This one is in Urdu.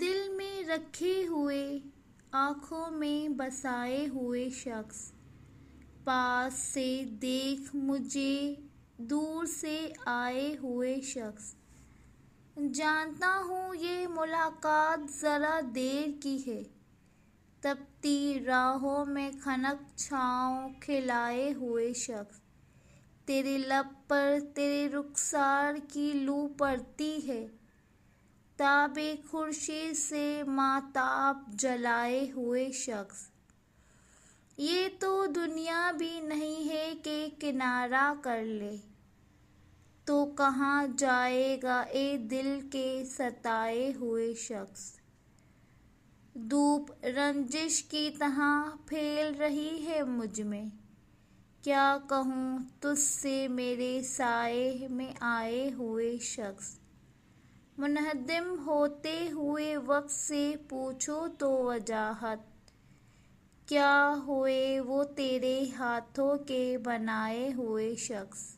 دل میں رکھے ہوئے، آنکھوں میں بسائے ہوئے شخص، پاس سے دیکھ مجھے دور سے آئے ہوئے شخص، جانتا ہوں یہ ملاقات ذرا دیر کی ہے، تپتی راہوں میں خنک چھاؤں کھلائے ہوئے شخص، تیرے لب پر تیرے رخسار کی لو پڑتی ہے، تاب خورشید سے ماہتاب جلائے ہوئے شخص، یہ تو دنیا بھی نہیں ہے کہ کنارہ کر لے، تو کہاں جائے گا اے دل کے ستائے ہوئے شخص، دھوپ رنجش کی طرح پھیل رہی ہے مجھ میں، کیا کہوں تجھ سے میرے سائے میں آئے ہوئے شخص، منہدم ہوتے ہوئے وقت سے پوچھو تو وجاہت، کیا ہوئے وہ تیرے ہاتھوں کے بنائے ہوئے شخص۔